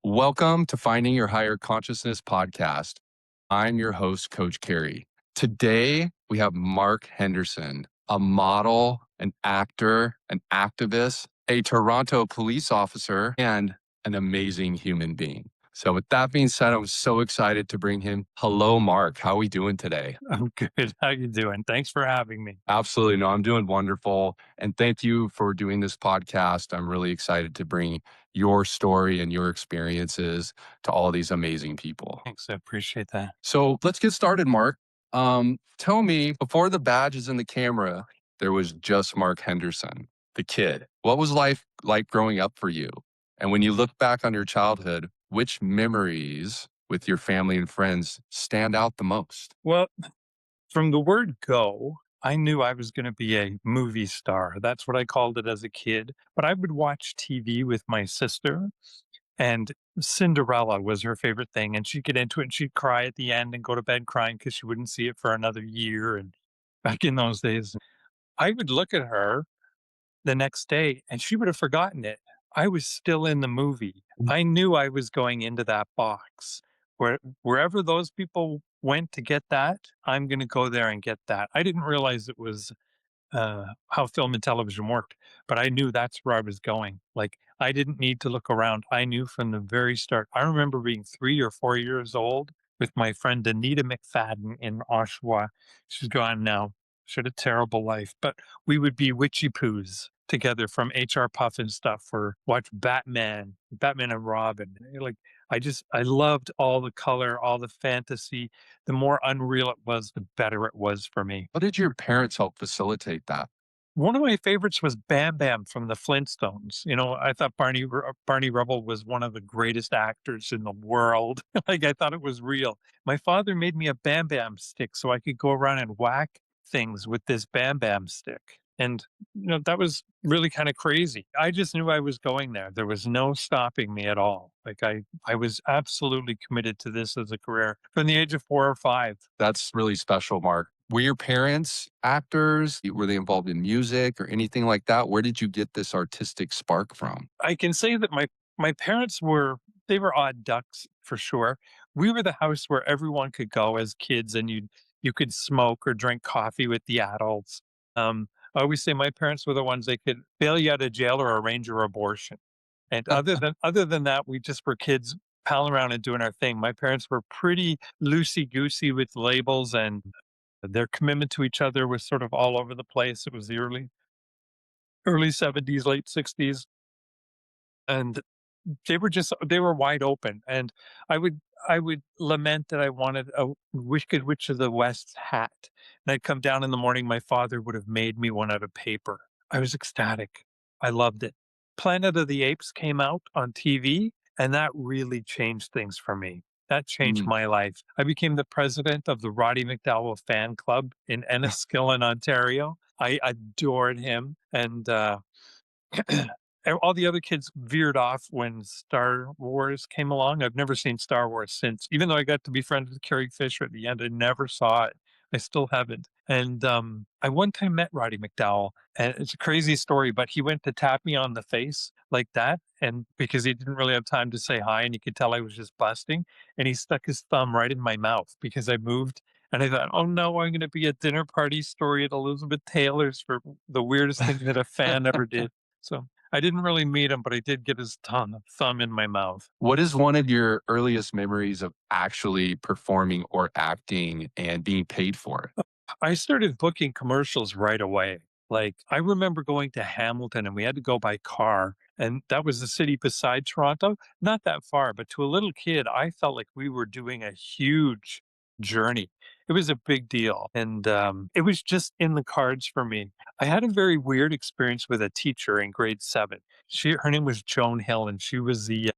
Welcome to Finding Your Higher Consciousness podcast. I'm your host, Coach Carey. Today, we have Mark Henderson, a model, an actor, an activist, a Toronto police officer, and an amazing human being. So with that being said, I'm so excited to bring him. Hello, Mark. How are we doing today? I'm good. How you doing? Thanks for having me. Absolutely. No, I'm doing wonderful. And thank you for doing this podcast. I'm really excited to bring your story and your experiences to all these amazing people. Thanks. I appreciate that. So let's get started, Mark. Tell me, before the badges and the camera, there was just Mark Henderson, the kid. What was life like growing up for you? And when you look back on your childhood, which memories with your family and friends stand out the most? Well, from the word go, I knew I was going to be a movie star. That's what I called it as a kid. But I would watch TV with my sister, and Cinderella was her favorite thing. And she'd get into it and she'd cry at the end and go to bed crying because she wouldn't see it for another year. And back in those days, I would look at her the next day and she would have forgotten it. I was still in the movie. I knew I was going into that box. Wherever those people went to get that, I'm going to go there and get that. I didn't realize it was how film and television worked, but I knew that's where I was going. Like, I didn't need to look around. I knew from the very start. I remember being 3 or 4 years old with my friend Anita McFadden in Oshawa. She's gone now. She had a terrible life, but we would be witchy poos together from HR Puff and stuff, or watch Batman and Robin. Like, I loved all the color, all the fantasy. The more unreal it was, the better it was for me. How did your parents help facilitate that? One of my favorites was Bam Bam from the Flintstones. I thought Barney Rubble was one of the greatest actors in the world. Like, I thought it was real. My father made me a Bam Bam stick so I could go around and whack things with this Bam Bam stick. And that was really kind of crazy. I just knew I was going there. There was no stopping me at all. Like, I was absolutely committed to this as a career from the age of 4 or 5. That's really special, Mark. Were your parents actors? Were they involved in music or anything like that? Where did you get this artistic spark from? I can say that my parents were odd ducks for sure. We were the house where everyone could go as kids, and you could smoke or drink coffee with the adults. I always say my parents were the ones that could bail you out of jail or arrange your abortion. And other than that, we just were kids palling around and doing our thing. My parents were pretty loosey goosey with labels, and their commitment to each other was sort of all over the place. It was the early 70s, late 60s, and they were wide open. And I would lament that I wanted a Wicked Witch of the West hat. And I'd come down in the morning, my father would have made me one out of paper. I was ecstatic. I loved it. Planet of the Apes came out on TV, and that really changed things for me. That changed Mm. my life. I became the president of the Roddy McDowell fan club in Enniskillen, Ontario. I adored him. And all the other kids veered off when Star Wars came along. I've never seen Star Wars since. Even though I got to be friends with Carrie Fisher at the end, I never saw it. I still haven't. And I one time met Roddy McDowell, and it's a crazy story, but he went to tap me on the face like that, and because he didn't really have time to say hi, and you could tell I was just busting, and he stuck his thumb right in my mouth because I moved. And I thought, oh no, I'm going to be a dinner party story at Elizabeth Taylor's for the weirdest thing that a fan ever did. So I didn't really meet him, but I did get his thumb in my mouth. What is one of your earliest memories of actually performing or acting and being paid for it? I started booking commercials right away. Like, I remember going to Hamilton and we had to go by car, and that was the city beside Toronto, not that far, but to a little kid, I felt like we were doing a huge journey. It was a big deal, and it was just in the cards for me. I had a very weird experience with a teacher in grade 7. Her name was Joan Hill, and she was the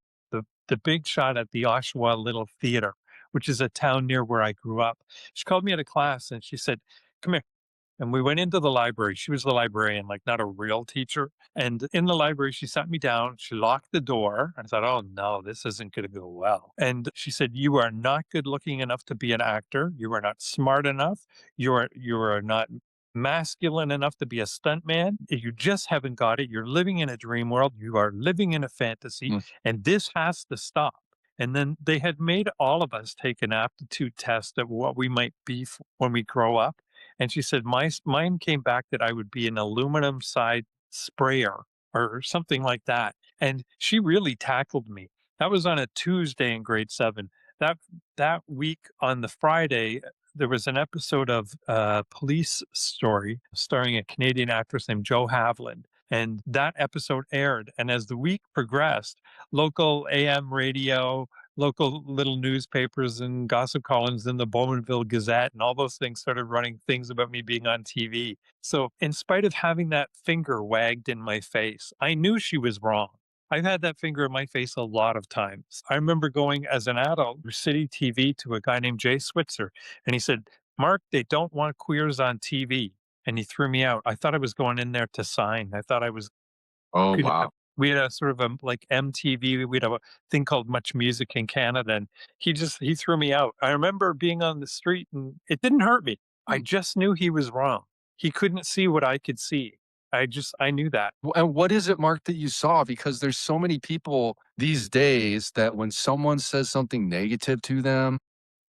big shot at the Oshawa Little Theater, which is a town near where I grew up. She called me out of class and she said, "Come here." And we went into the library. She was the librarian, like, not a real teacher. And in the library, she sat me down. She locked the door. I thought, oh no, this isn't going to go well. And she said, "You are not good looking enough to be an actor. You are not smart enough. You are not masculine enough to be a stuntman. You just haven't got it. You're living in a dream world. You are living in a fantasy, Mm. and this has to stop. And then they had made all of us take an aptitude test of what we might be when we grow up. And she said, mine came back that I would be an aluminum side sprayer or something like that. And she really tackled me. That was on a Tuesday in grade seven. That that week on the Friday, there was an episode of Police Story starring a Canadian actress named Jo Havland. And that episode aired. And as the week progressed, local AM radio, local little newspapers and gossip columns in the Bowmanville Gazette and all those things started running things about me being on TV. So, in spite of having that finger wagged in my face, I knew she was wrong. I've had that finger in my face a lot of times. I remember going as an adult to City TV to a guy named Jay Switzer, and he said, Mark, they don't want queers on TV. And he threw me out. I thought I was going in there to sign. I thought I was Oh, gonna wow. we had a sort of a like MTV, we'd have a thing called Much Music in Canada, and he threw me out. I remember being on the street and it didn't hurt me. I Mm. just knew he was wrong. He couldn't see what I could see. I knew that. And what is it, Mark, that you saw? Because there's so many people these days that when someone says something negative to them,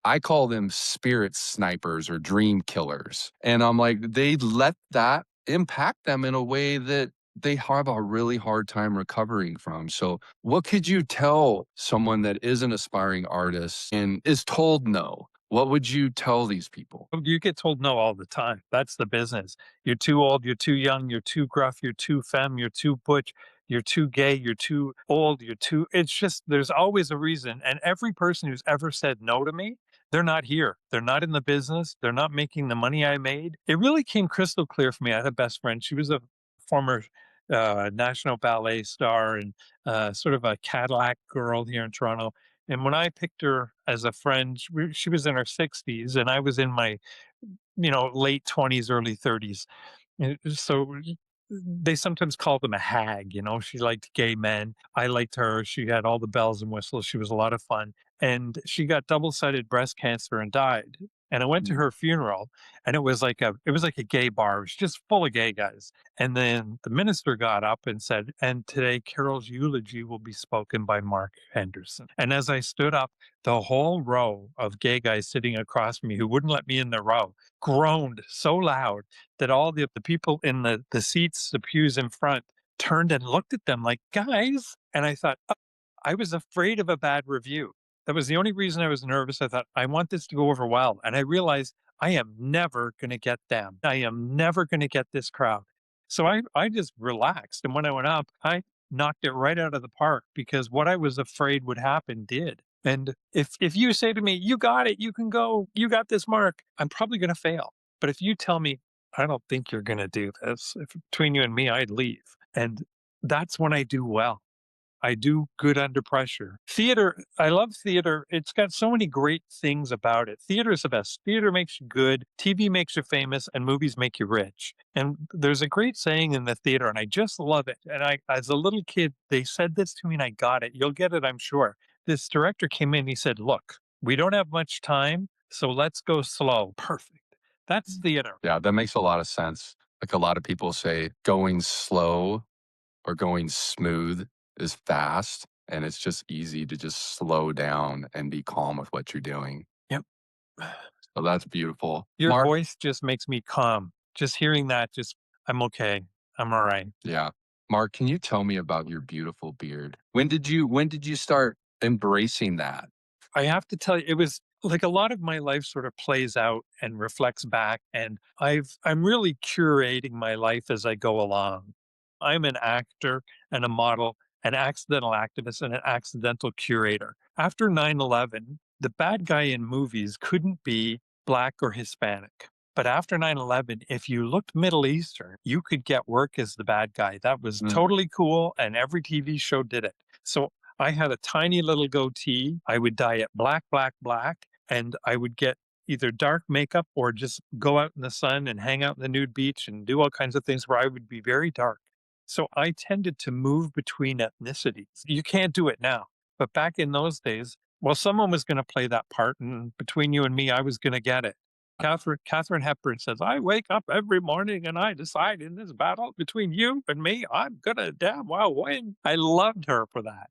I call them spirit snipers or dream killers. And I'm like, they let that impact them in a way that they have a really hard time recovering from. So, what could you tell someone that is an aspiring artist and is told no? What would you tell these people? You get told no all the time. That's the business. You're too old, you're too young, you're too gruff, you're too femme, you're too butch, you're too gay, you're too old, you're too it's just there's always a reason. And every person who's ever said no to me, they're not here. They're not in the business. They're not making the money I made. It really came crystal clear for me. I had a best friend. She was a former national ballet star and sort of a Cadillac girl here in Toronto. And when I picked her as a friend, she was in her 60s and I was in my, late 20s, early 30s. So they sometimes call them a hag. She liked gay men. I liked her. She had all the bells and whistles. She was a lot of fun. And she got double-sided breast cancer and died. And I went to Mm. her funeral and it was like a gay bar. It was just full of gay guys. And then the minister got up and said, and today Carol's eulogy will be spoken by Mark Henderson. And as I stood up, the whole row of gay guys sitting across from me who wouldn't let me in the row groaned so loud that all the people in the seats, the pews in front, turned and looked at them like, guys. And I thought, "Oh, I was afraid of a bad review. That was the only reason I was nervous. I thought, I want this to go over well. And I realized I am never going to get them. I am never going to get this crowd. So I just relaxed. And when I went up, I knocked it right out of the park because what I was afraid would happen did. And if you say to me, you got it, you can go, you got this, Mark, I'm probably going to fail. But if you tell me, I don't think you're going to do this, if between you and me, I'd leave. And that's when I do well. I do good under pressure. Theater, I love theater. It's got so many great things about it. Theater is the best. Theater makes you good, TV makes you famous, and movies make you rich. And there's a great saying in the theater, and I just love it. And as a little kid, they said this to me, and I got it. You'll get it, I'm sure. This director came in, he said, look, we don't have much time, so let's go slow. Perfect. That's theater. Yeah, that makes a lot of sense. Like a lot of people say, going slow or going smooth is fast. And it's just easy to just slow down and be calm with what you're doing. Yep. So that's beautiful. Your Mark, voice just makes me calm. Just hearing that, I'm okay. I'm all right. yeah. Mark, can you tell me about your beautiful beard? When did you start embracing that? I have to tell you, it was like a lot of my life sort of plays out and reflects back, and I'm really curating my life as I go along. I'm an actor and a model, an accidental activist, and an accidental curator. After 9/11, the bad guy in movies couldn't be Black or Hispanic. But after 9/11, if you looked Middle Eastern, you could get work as the bad guy. That was Mm. totally cool, and every TV show did it. So I had a tiny little goatee. I would dye it black, black, black, and I would get either dark makeup or just go out in the sun and hang out in the nude beach and do all kinds of things where I would be very dark. So I tended to move between ethnicities. You can't do it now. But back in those days, well, someone was going to play that part. And between you and me, I was going to get it. Catherine Hepburn says, "I wake up every morning and I decide in this battle between you and me, I'm gonna damn well win." I loved her for that,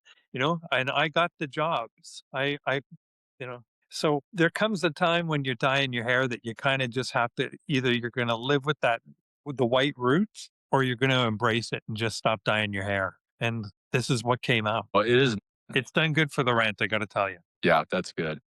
and I got the jobs. You know, so there comes a time when you're dyeing your hair that you kind of just have to either you're going to live with that with the white roots or you're going to embrace it and just stop dyeing your hair. And this is what came out. Well, it is. It's done good for the rent, I got to tell you. Yeah, that's good.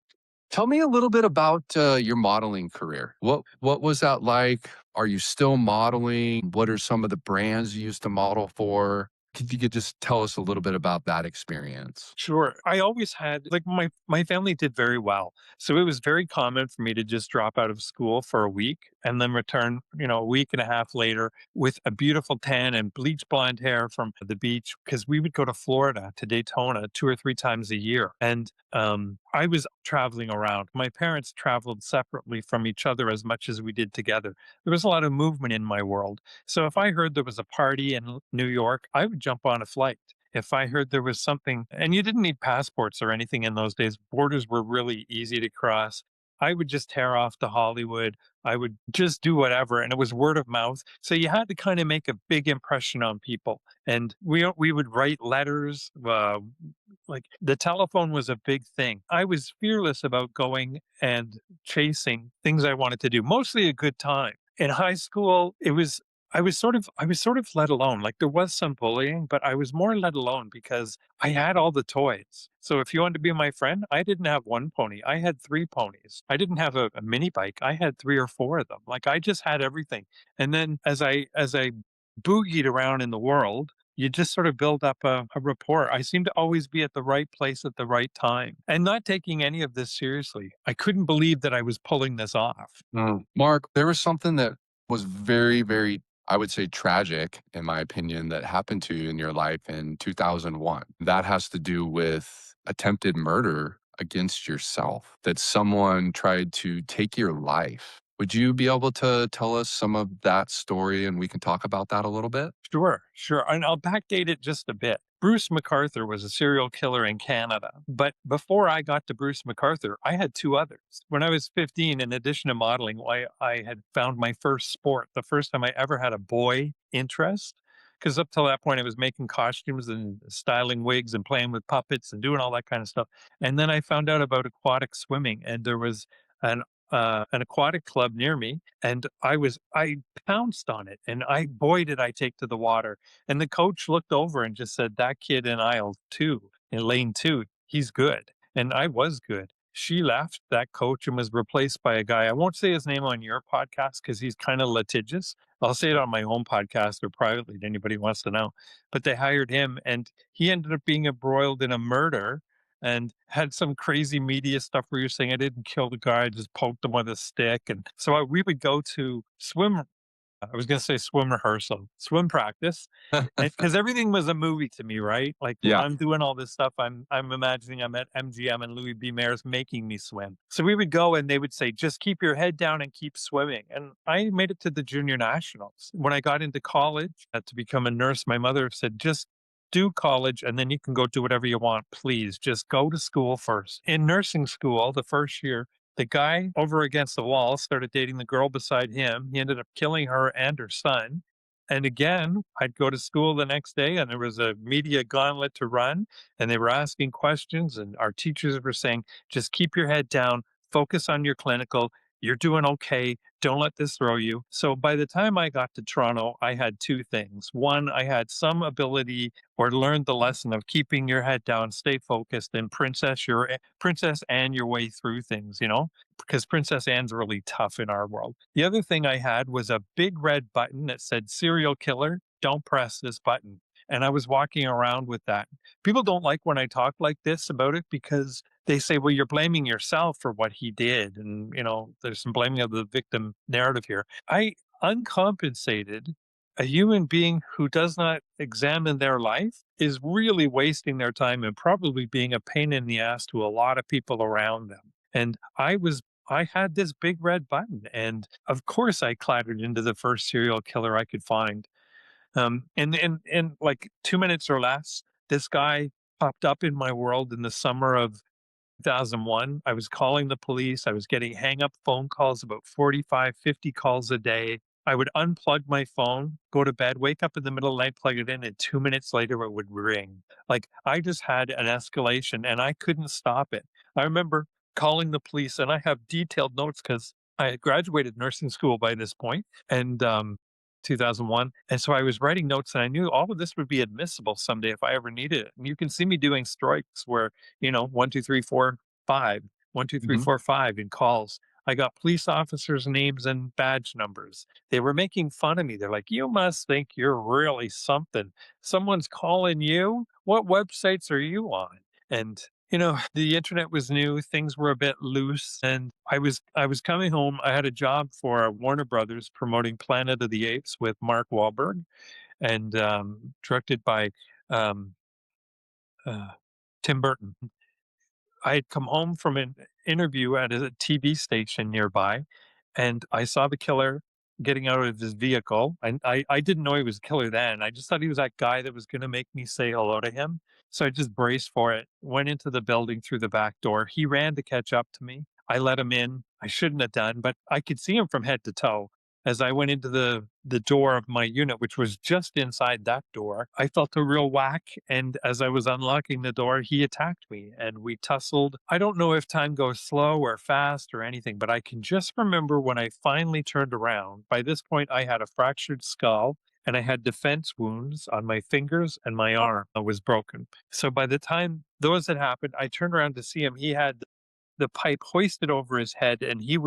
Tell me a little bit about your modeling career. What was that like? Are you still modeling? What are some of the brands you used to model for? Could you could just tell us a little bit about that experience? Sure. I always had like my family did very well. So it was very common for me to just drop out of school for a week and then return, a week and a half later with a beautiful tan and bleach blonde hair from the beach because we would go to Florida to Daytona 2 or 3 times a year. And I was traveling around. My parents traveled separately from each other as much as we did together. There was a lot of movement in my world. So if I heard there was a party in New York, I would jump on a flight. If I heard there was something, and you didn't need passports or anything in those days, borders were really easy to cross. I would just tear off to Hollywood. I would just do whatever, and it was word of mouth. So you had to kind of make a big impression on people, and we would write letters. Like the telephone was a big thing. I was fearless about going and chasing things I wanted to do, mostly a good time. In high school, I was sort of let alone. Like there was some bullying, but I was more let alone because I had all the toys. So if you wanted to be my friend, I didn't have one pony. I had three ponies. I didn't have a mini bike. I had three or four of them. Like I just had everything. And then as I boogied around in the world, you just sort of build up a rapport. I seemed to always be at the right place at the right time and not taking any of this seriously. I couldn't believe that I was pulling this off. Mark, there was something that was very, very, I would say, tragic, in my opinion, that happened to you in your life in 2001. That has to do with attempted murder against yourself, that someone tried to take your life. Would you be able to tell us some of that story and we can talk about that a little bit? Sure, sure. And I'll backdate it just a bit. Bruce MacArthur was a serial killer in Canada. But before I got to Bruce MacArthur, I had two others. When I was 15, in addition to modeling, I had found my first sport, the first time I ever had a boy interest. Because up till that point, I was making costumes and styling wigs and playing with puppets and doing all that kind of stuff. And then I found out about aquatic swimming, and there was an an aquatic club near me, and I pounced on it, and boy did I take to the water. And the coach looked over and just said, "That kid in aisle two, in lane two, he's good." And I was good. She left that coach and was replaced by a guy. I won't say his name on your podcast because he's kind of litigious. I'll say it on my own podcast or privately to anybody who wants to know. But they hired him, and he ended up being embroiled in a murder and had some crazy media stuff where you're saying I didn't kill the guy, I just poked him with a stick. And so we would go to swim. I was going to say swim rehearsal, swim practice, because everything was a movie to me, right? Like Yeah. I'm doing all this stuff. I'm imagining I'm at MGM and Louis B. Mayer's making me swim. So we would go and they would say, just keep your head down and keep swimming. And I made it to the junior nationals. When I got into college to become a nurse, my mother said, just do college and then you can go do whatever you want. Please just go to school first. In nursing school, the first year, the guy over against the wall started dating the girl beside him. He ended up killing her and her son. And again, I'd go to school the next day and there was a media gauntlet to run and they were asking questions and our teachers were saying, just keep your head down, focus on your clinical. You're doing okay. Don't let this throw you. So by the time I got to Toronto, I had two things. One, I had some ability or learned the lesson of keeping your head down, stay focused, and princess and your way through things, because Princess Anne's really tough in our world. The other thing I had was a big red button that said serial killer, don't press this button. And I was walking around with that. People don't like when I talk like this about it because they say, well, you're blaming yourself for what he did. And, there's some blaming of the victim narrative here. I uncompensated a human being who does not examine their life is really wasting their time and probably being a pain in the ass to a lot of people around them. And I had this big red button. And of course I clattered into the first serial killer I could find. And in like 2 minutes or less, this guy popped up in my world in the summer of 2001, I was calling the police. I was getting hang up phone calls, about 45, 50 calls a day. I would unplug my phone, go to bed, wake up in the middle of the night, plug it in, and 2 minutes later it would ring. Like I just had an escalation and I couldn't stop it. I remember calling the police, and I have detailed notes because I had graduated nursing school by this point, and 2001. And so I was writing notes, and I knew all of this would be admissible someday if I ever needed it. And you can see me doing strikes where, 1, 2, 3, 4, 5, 1, 2, 3, 4, 5 in calls. I got police officers' names and badge numbers. They were making fun of me. They're like, "You must think you're really something. Someone's calling you? What websites are you on?" And the internet was new, things were a bit loose, and I was coming home. I had a job for Warner Brothers promoting Planet of the Apes with Mark Wahlberg, and directed by um, uh, Tim Burton. I had come home from an interview at a TV station nearby, and I saw the killer getting out of his vehicle. And I didn't know he was a killer then. I just thought he was that guy that was going to make me say hello to him. So I just braced for it, went into the building through the back door. He ran to catch up to me. I let him in. I shouldn't have done, but I could see him from head to toe. As I went into the door of my unit, which was just inside that door, I felt a real whack. And as I was unlocking the door, he attacked me and we tussled. I don't know if time goes slow or fast or anything, but I can just remember when I finally turned around. By this point, I had a fractured skull and I had defense wounds on my fingers, and my arm was broken. So by the time those had happened, I turned around to see him. He had the pipe hoisted over his head, and he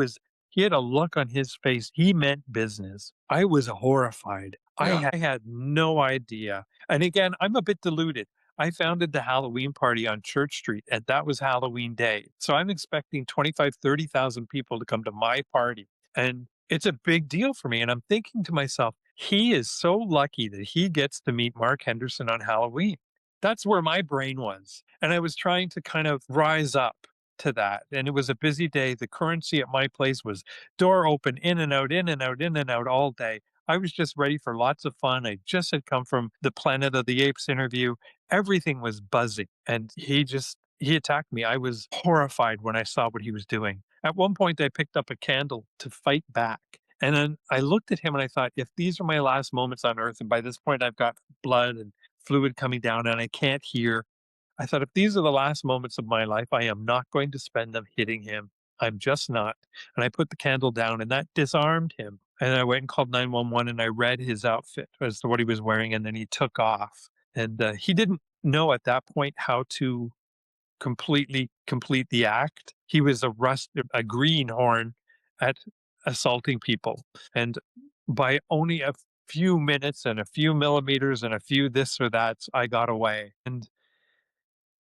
had a look on his face. He meant business. I was horrified. Yeah. I had no idea. And again, I'm a bit deluded. I founded the Halloween party on Church Street, and that was Halloween day. So I'm expecting 25, 30,000 people to come to my party. And it's a big deal for me. And I'm thinking to myself, he is so lucky that he gets to meet Mark Henderson on Halloween. That's where my brain was. And I was trying to kind of rise up to that. And it was a busy day. The currency at my place was door open, in and out, in and out, in and out all day. I was just ready for lots of fun. I just had come from the Planet of the Apes interview. Everything was buzzing. And he attacked me. I was horrified when I saw what he was doing. At one point, I picked up a candle to fight back. And then I looked at him and I thought, if these are my last moments on earth, and by this point I've got blood and fluid coming down and I can't hear, I thought, if these are the last moments of my life, I am not going to spend them hitting him. I'm just not. And I put the candle down, and that disarmed him. And I went and called 911, and I read his outfit as to what he was wearing, and then he took off. And he didn't know at that point how to completely complete the act. He was a greenhorn at assaulting people. And by only a few minutes and a few millimeters and a few this or that's, I got away. And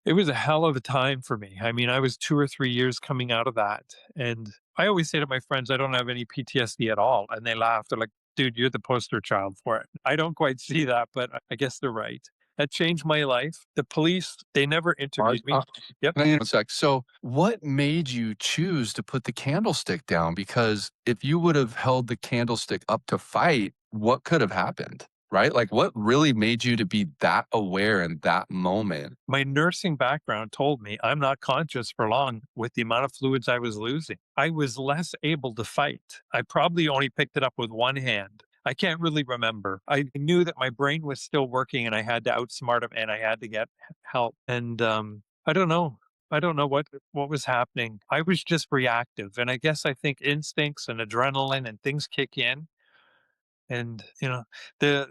it was a hell of a time for me. I mean, I was 2 or 3 years coming out of that, and I always say to my friends, "I don't have any PTSD at all," and they laugh. They're like, "Dude, you're the poster child for it." I don't quite see that, but I guess they're right. That changed my life. The police, they never Mark, interviewed me. Yep. hang on a sec. So, what made you choose to put the candlestick down? Because if you would have held the candlestick up to fight, what could have happened? Right? Like, what really made you to be that aware in that moment? My nursing background told me I'm not conscious for long with the amount of fluids I was losing. I was less able to fight. I probably only picked it up with one hand. I can't really remember. I knew that my brain was still working and I had to outsmart him and I had to get help. And I don't know. I don't know what was happening. I was just reactive. And I guess I think instincts and adrenaline and things kick in. And, the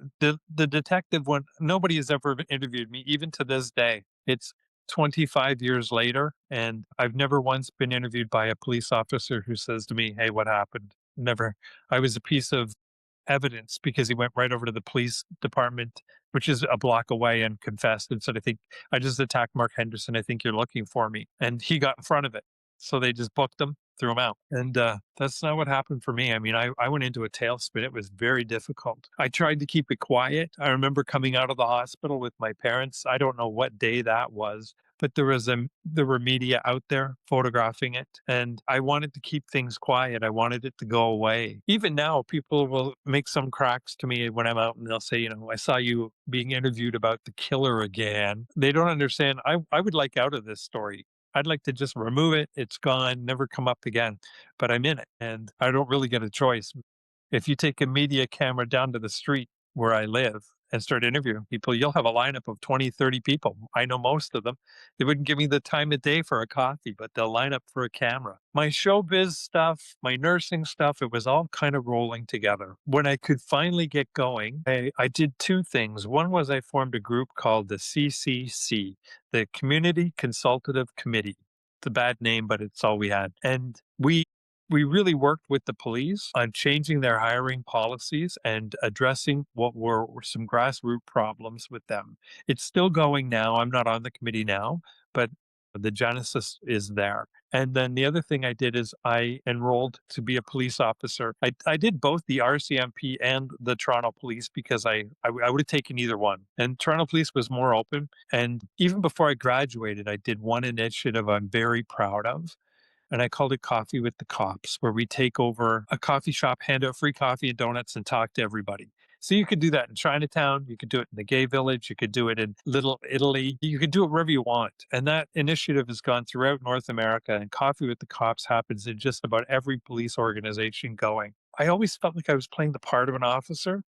detective, when nobody has ever interviewed me, even to this day. It's 25 years later, and I've never once been interviewed by a police officer who says to me, "Hey, what happened?" Never. I was a piece of evidence because he went right over to the police department, which is a block away, and confessed and said, I just attacked Mark Henderson. I think you're looking for me." And he got in front of it. So they just booked him, threw him out. And that's not what happened for me. I mean, I went into a tailspin. It was very difficult. I tried to keep it quiet. I remember coming out of the hospital with my parents. I don't know what day that was, but there were media out there photographing it, and I wanted to keep things quiet. I wanted it to go away. Even now, people will make some cracks to me when I'm out, and they'll say, "I saw you being interviewed about the killer again." They don't understand. I would like out of this story. I'd like to just remove it. It's gone, never come up again. But I'm in it and I don't really get a choice. If you take a media camera down to the street where I live and start interviewing people, you'll have a lineup of 20, 30 people. I know most of them. They wouldn't give me the time of day for a coffee, but they'll line up for a camera. My showbiz stuff, my nursing stuff, it was all kind of rolling together. When I could finally get going, I did two things. One was I formed a group called the CCC, the Community Consultative Committee. It's a bad name, but it's all we had. And we really worked with the police on changing their hiring policies and addressing what were some grassroots problems with them. It's still going now. I'm not on the committee now, but the genesis is there. And then the other thing I did is I enrolled to be a police officer. I did both the RCMP and the Toronto Police because I would have taken either one. And Toronto Police was more open. And even before I graduated, I did one initiative I'm very proud of, and I called it Coffee with the Cops, where we take over a coffee shop, hand out free coffee and donuts, and talk to everybody. So you could do that in Chinatown, you could do it in the gay village, you could do it in Little Italy, you could do it wherever you want. And that initiative has gone throughout North America, and Coffee with the Cops happens in just about every police organization going. I always felt like I was playing the part of an officer.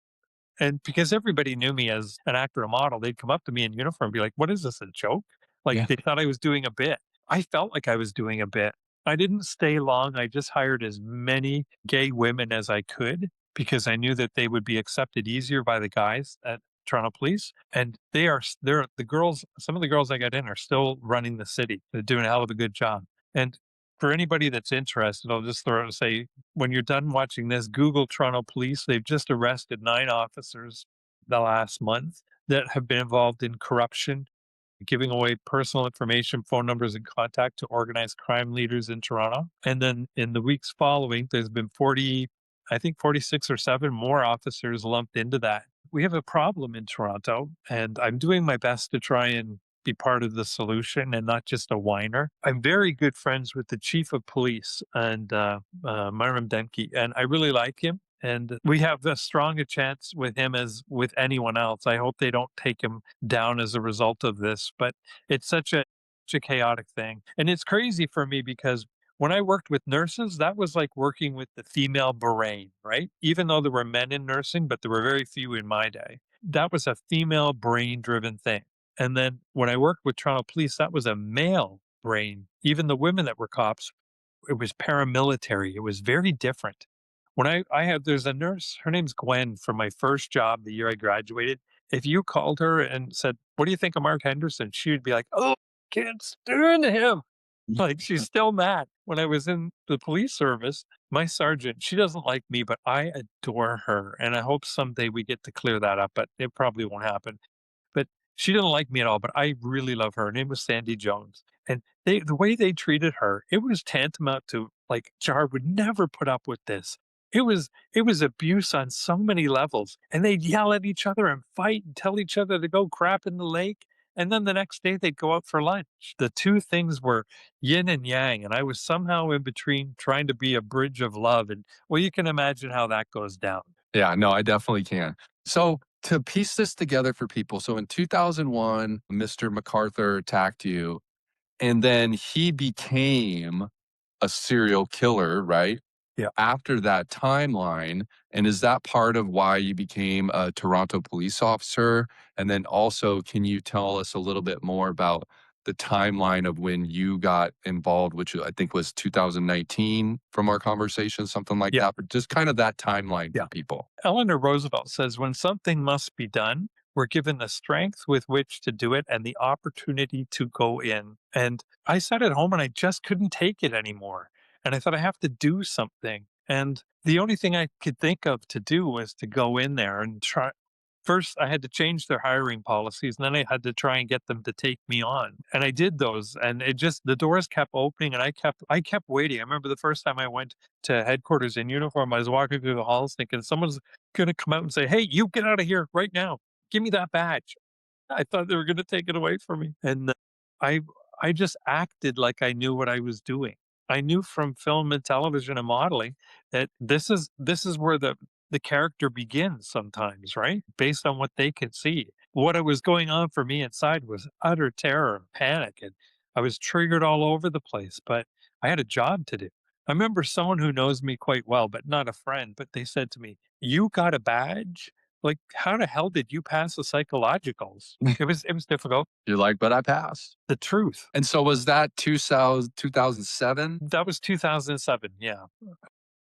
And because everybody knew me as an actor or model, they'd come up to me in uniform and be like, "What is this, a joke?" Like Yeah. they thought I was doing a bit. I felt like I was doing a bit. I didn't stay long. I just hired as many gay women as I could because I knew that they would be accepted easier by the guys at Toronto Police. And they're the girls, some of the girls I got in are still running the city. They're doing a hell of a good job. And for anybody that's interested, I'll just throw out say, when you're done watching this, Google Toronto Police. They've just arrested 9 officers the last month that have been involved in corruption, giving away personal information, phone numbers, and contact to organized crime leaders in Toronto. And then in the weeks following, there's been 40, I think 46 or 7 more officers lumped into that. We have a problem in Toronto, and I'm doing my best to try and be part of the solution and not just a whiner. I'm very good friends with the chief of police and Myram Demke, and I really like him. And we have as strong a chance with him as with anyone else. I hope they don't take him down as a result of this, but it's such a chaotic thing. And it's crazy for me because when I worked with nurses, that was like working with the female brain, right? Even though there were men in nursing, but there were very few in my day. That was a female brain driven thing. And then when I worked with Toronto Police, that was a male brain. Even the women that were cops, it was paramilitary. It was very different. When I had there's a nurse, her name's Gwen from my first job the year I graduated. If you called her and said, "What do you think of Mark Henderson?" She would be like, "Oh, can't stand him." Like she's still mad. When I was in the police service, my sergeant, she doesn't like me, but I adore her. And I hope someday we get to clear that up, but it probably won't happen. But she didn't like me at all, but I really love her. Her name was Sandy Jones. And the way they treated her, it was tantamount to like Jar would never put up with this. It was abuse on so many levels. And they'd yell at each other and fight and tell each other to go crap in the lake. And then the next day they'd go out for lunch. The two things were yin and yang. And I was somehow in between trying to be a bridge of love. And well, you can imagine how that goes down. Yeah, no, I definitely can. So to piece this together for people, so in 2001, Mr. MacArthur attacked you, and then he became a serial killer, right? Yeah. After that timeline, and is that part of why you became a Toronto police officer? And then also, can you tell us a little bit more about the timeline of when you got involved, which I think was 2019 from our conversation, something like Yeah. that, but just kind of that timeline Yeah. for people. Eleanor Roosevelt says, when something must be done, we're given the strength with which to do it and the opportunity to go in. And I sat at home and I just couldn't take it anymore. And I thought, I have to do something. And the only thing I could think of to do was to go in there and try. First, I had to change their hiring policies, and then I had to try and get them to take me on. And I did those, and it just the doors kept opening, and I kept waiting. I remember the first time I went to headquarters in uniform, I was walking through the halls thinking someone's going to come out and say, "Hey, you get out of here right now! Give me that badge." I thought they were going to take it away from me, and I I just acted like I knew what I was doing. I knew from film and television and modeling that this is where the character begins sometimes, right? Based on what they can see. What was going on for me inside was utter terror and panic. And I was triggered all over the place, but I had a job to do. I remember someone who knows me quite well, but not a friend, but they said to me, "You got a badge? Like, how the hell did you pass the psychologicals?" It was difficult. You're like, but I passed. The truth. And so was that 2007? That was 2007, yeah.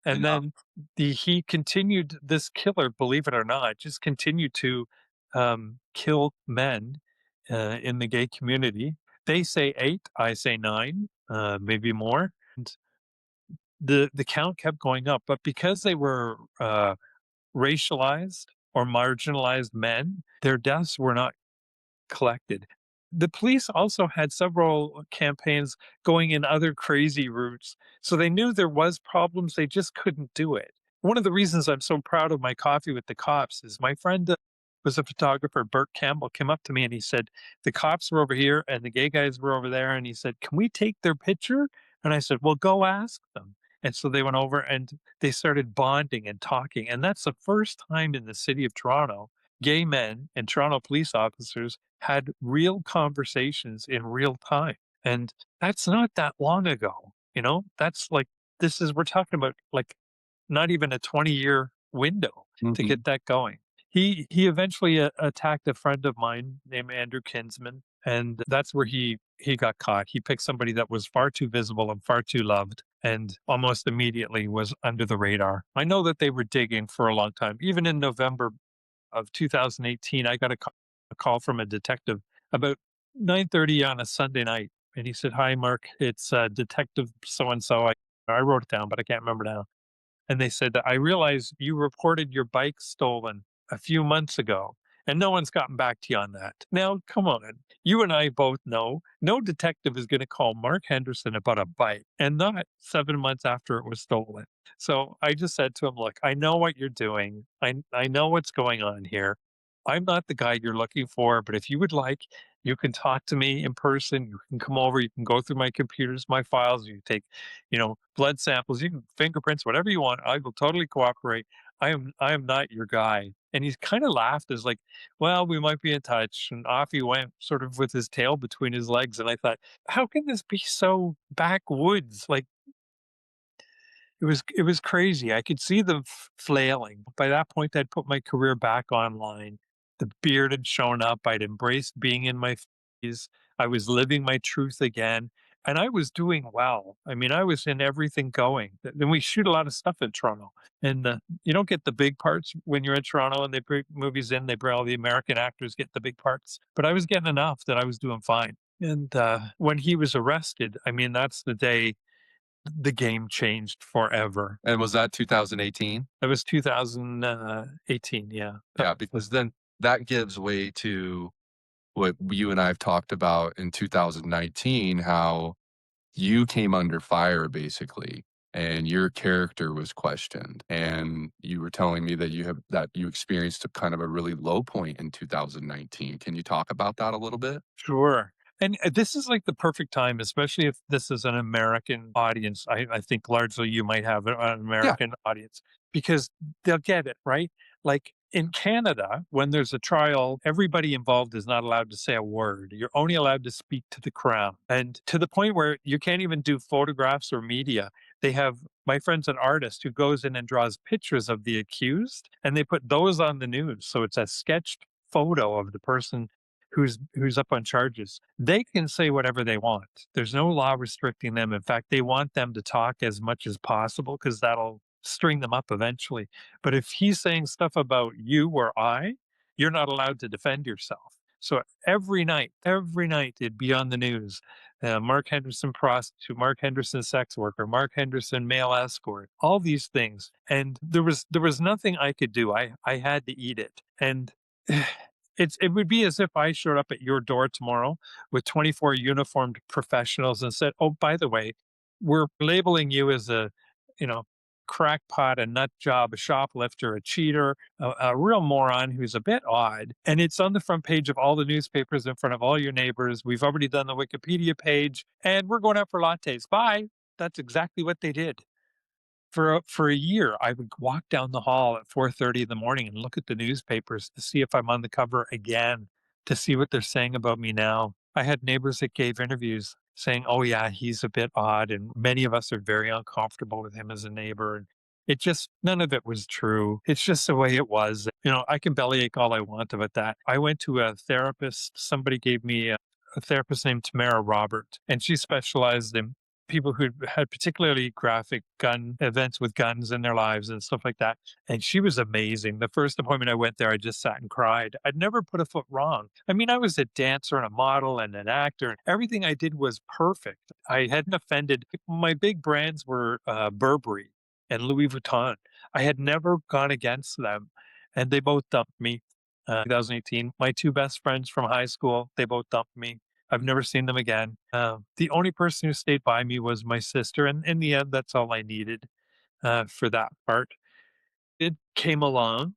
And And then he continued this killer, believe it or not, just continued to, kill men, in the gay community. They say 8, I say 9, maybe more, and the count kept going up, but because they were, racialized or marginalized men, their deaths were not collected. The police also had several campaigns going in other crazy routes, so they knew there was problems, they just couldn't do it. One of the reasons I'm so proud of my Coffee with the Cops is my friend was a photographer, Burt Campbell, came up to me and he said, "The cops were over here and the gay guys were over there." And he said, "Can we take their picture?" And I said, "Well, go ask them." And so they went over and they started bonding and talking. And that's the first time in the city of Toronto gay men and Toronto police officers had real conversations in real time. And that's not that long ago, you know? That's like we're talking about like not even a 20-year window to Mhm. get that going. He eventually attacked a friend of mine named Andrew Kinsman, and that's where he got caught. He picked somebody that was far too visible and far too loved, and almost immediately was under the radar. I know that they were digging for a long time. Even in November of 2018, I got a call from a detective about 9:30 on a Sunday night, and he said, "Hi, Mark, it's Detective so and so." I wrote it down, but I can't remember now. And they said, "I realize you reported your bike stolen a few months ago, and no one's gotten back to you on that." Now, come on. You and I both know no detective is going to call Mark Henderson about a bike and not 7 months after it was stolen. So I just said to him, "Look, I know what you're doing. I know what's going on here. I'm not the guy you're looking for, but if you would like, you can talk to me in person. You can come over. You can go through my computers, my files. You can take, blood samples. You can fingerprints, whatever you want. I will totally cooperate. I am not your guy." And he's kind of laughed as like, "Well, we might be in touch." And off he went, sort of with his tail between his legs. And I thought, how can this be so backwoods? Like it was crazy. I could see them flailing. By that point, I'd put my career back online. The beard had shown up. I'd embraced being in my 50s. I was living my truth again, and I was doing well. I mean, I was in everything going. Then we shoot a lot of stuff in Toronto, and you don't get the big parts when you're in Toronto, and they bring movies in. They bring all the American actors get the big parts, but I was getting enough that I was doing fine. And when he was arrested, I mean, that's the day the game changed forever. And was that 2018? That was 2018, yeah. Yeah, because then that gives way to what you and I have talked about in 2019, how you came under fire basically, and your character was questioned. And you were telling me that you experienced a kind of a really low point in 2019. Can you talk about that a little bit? Sure. And this is like the perfect time, especially if this is an American audience. I think largely you might have an Yeah. American audience because they'll get it, right? Like in Canada, when there's a trial, everybody involved is not allowed to say a word. You're only allowed to speak to the crown. And to the point where you can't even do photographs or media. They have my friend's an artist who goes in and draws pictures of the accused, and they put those on the news. So it's a sketched photo of the person who's up on charges. They can say whatever they want. There's no law restricting them. In fact, they want them to talk as much as possible because that'll string them up eventually. But if he's saying stuff about you or I, you're not allowed to defend yourself. So every night it'd be on the news. Mark Henderson prostitute, Mark Henderson sex worker, Mark Henderson male escort, all these things. And there was nothing I could do. I had to eat it. And it would be as if I showed up at your door tomorrow with 24 uniformed professionals and said, "Oh, by the way, we're labeling you as a, you know, crackpot, a nut job, a shoplifter, a cheater, a real moron who's a bit odd. And it's on the front page of all the newspapers in front of all your neighbors. We've already done the Wikipedia page and we're going out for lattes. Bye." That's exactly what they did. For a year, I would walk down the hall at 4:30 in the morning and look at the newspapers to see if I'm on the cover again, to see what they're saying about me now. I had neighbors that gave interviews. saying, "Oh yeah, he's a bit odd," and many of us are very uncomfortable with him as a neighbor. And it just none of it was true. It's just the way it was. I can bellyache all I want about that. I went to a therapist. Somebody gave me a therapist named Tamara Robert, and she specialized in people who had particularly graphic gun events with guns in their lives and stuff like that. And she was amazing. The first appointment I went there, I just sat and cried. I'd never put a foot wrong. I mean, I was a dancer and a model and an actor, and everything I did was perfect. I hadn't offended. My big brands were Burberry and Louis Vuitton. I had never gone against them, and they both dumped me. 2018. My two best friends from high school, they both dumped me. I've never seen them again. The only person who stayed by me was my sister, and in the end, that's all I needed for that part. It came along,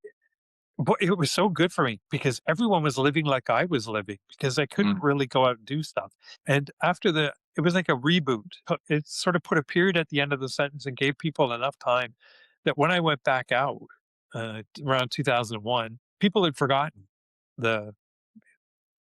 but it was so good for me because everyone was living like I was living because I couldn't Mm, really go out and do stuff. And after it was like a reboot. It sort of put a period at the end of the sentence and gave people enough time that when I went back out around 2001, people had forgotten the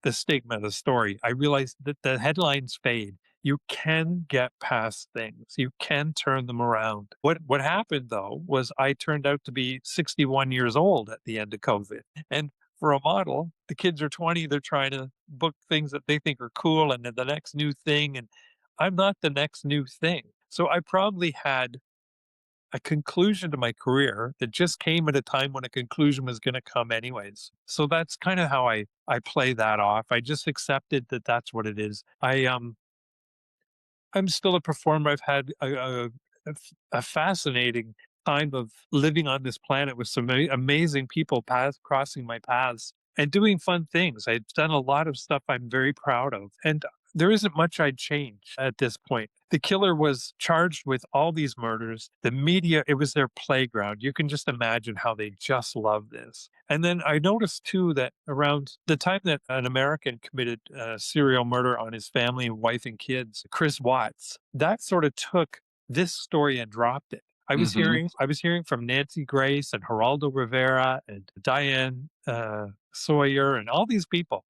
the stigma, the story. I realized that the headlines fade. You can get past things. You can turn them around. What happened though was I turned out to be 61 years old at the end of COVID. And for a model, the kids are 20, they're trying to book things that they think are cool and they're the next new thing. And I'm not the next new thing. So I probably had a conclusion to my career that just came at a time when a conclusion was going to come anyways. So that's kind of how I play that off. I just accepted that that's what it is. I'm still a performer. I've had a fascinating time of living on this planet with some amazing people crossing my paths and doing fun things. I've done a lot of stuff I'm very proud of. And there isn't much I'd change at this point. The killer was charged with all these murders. The media, it was their playground. You can just imagine how they just love this. And then I noticed too that around the time that an American committed serial murder on his family, wife, and kids, Chris Watts, that sort of took this story and dropped it. mhm. I was hearing from Nancy Grace and Geraldo Rivera and Diane Sawyer and all these people.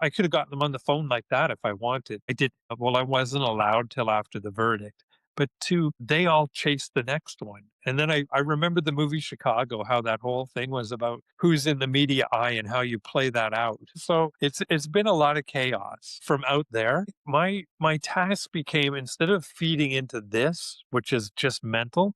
I could have gotten them on the phone like that if I wanted. I did. Well, I wasn't allowed till after the verdict. But two, they all chased the next one. And then I remember the movie Chicago, how that whole thing was about who's in the media eye and how you play that out. So it's been a lot of chaos from out there. My task became, instead of feeding into this, which is just mental,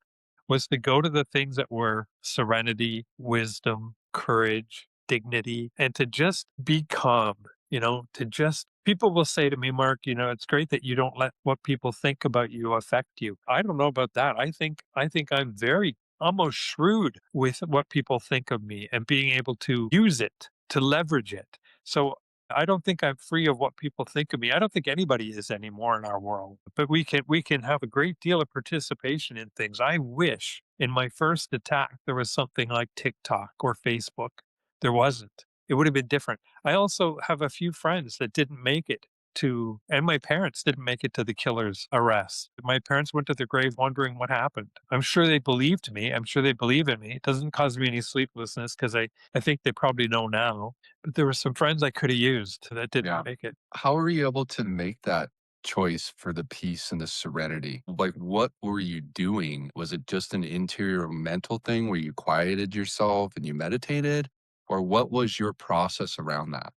was to go to the things that were serenity, wisdom, courage, dignity, and to just be calm, to just people will say to me, Mark, it's great that you don't let what people think about you affect you. I don't know about that. I think I'm very almost shrewd with what people think of me and being able to use it, to leverage it. So I don't think I'm free of what people think of me. I don't think anybody is anymore in our world. But we can have a great deal of participation in things. I wish in my first attack there was something like TikTok or Facebook. There wasn't. It would have been different. I also have a few friends that didn't make it and my parents didn't make it to the killer's arrest. My parents went to their grave wondering what happened. I'm sure they believed me. I'm sure they believe in me. It doesn't cause me any sleeplessness because I think they probably know now. But there were some friends I could have used that Yeah. didn't make it. How were you able to make that choice for the peace and the serenity? Like, what were you doing? Was it just an interior mental thing where you quieted yourself and you meditated? Or what was your process around that?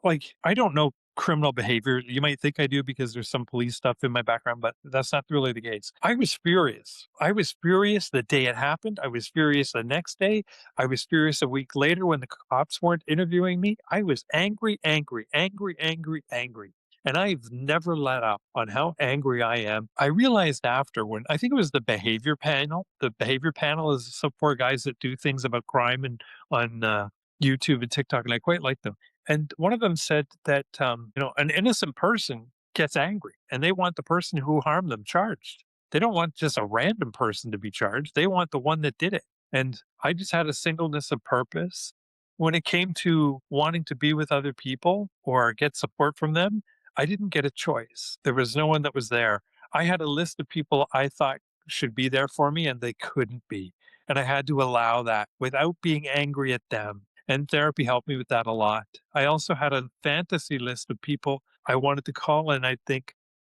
Like, I don't know criminal behavior. You might think I do because there's some police stuff in my background, but that's not really the case. I was furious. I was furious the day it happened. I was furious the next day. I was furious a week later when the cops weren't interviewing me. I was angry, angry, angry, angry, angry. And I've never let up on how angry I am. I realized after when I think it was the behavior panel. The behavior panel is some poor guys that do things about crime and on YouTube and TikTok, and I quite like them. And one of them said that, an innocent person gets angry and they want the person who harmed them charged. They don't want just a random person to be charged. They want the one that did it. And I just had a singleness of purpose. When it came to wanting to be with other people or get support from them, I didn't get a choice. There was no one that was there. I had a list of people I thought should be there for me and they couldn't be. And I had to allow that without being angry at them, and therapy helped me with that a lot. I also had a fantasy list of people I wanted to call, and I think,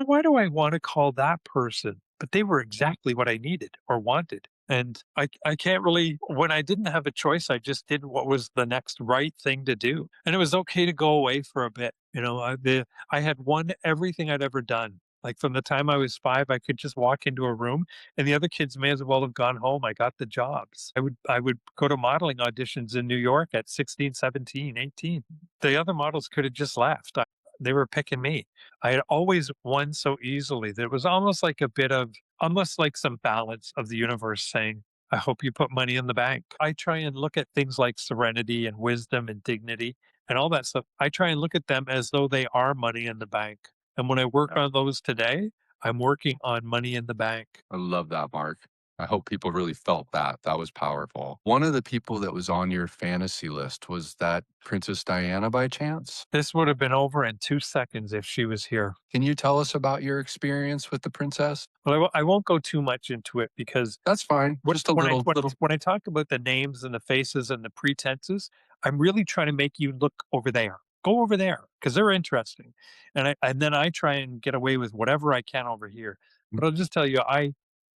Why do I want to call that person? But they were exactly what I needed or wanted. And I can't really, when I didn't have a choice, I just did what was the next right thing to do. And it was okay to go away for a bit. I had won everything I'd ever done. Like from the time I was 5, I could just walk into a room and the other kids may as well have gone home. I got the jobs. I would go to modeling auditions in New York at 16, 17, 18. The other models could have just left. They were picking me. I had always won so easily that it was almost like some balance of the universe saying, I hope you put money in the bank. I try and look at things like serenity and wisdom and dignity and all that stuff. I try and look at them as though they are money in the bank. And when I work Yeah. on those today, I'm working on money in the bank. I love that, Mark. I hope people really felt that. That was powerful. One of the people that was on your fantasy list, was that Princess Diana by chance? This would have been over in 2 seconds if she was here. Can you tell us about your experience with the princess? Well, I won't go too much into it because That's fine. What Just a when I little, when little. when I talk about the names and the faces and the pretenses, I'm really trying to make you look over there. Go over there because 'cause they're interesting. And then I try and get away with whatever I can over here. But I'll just tell you, I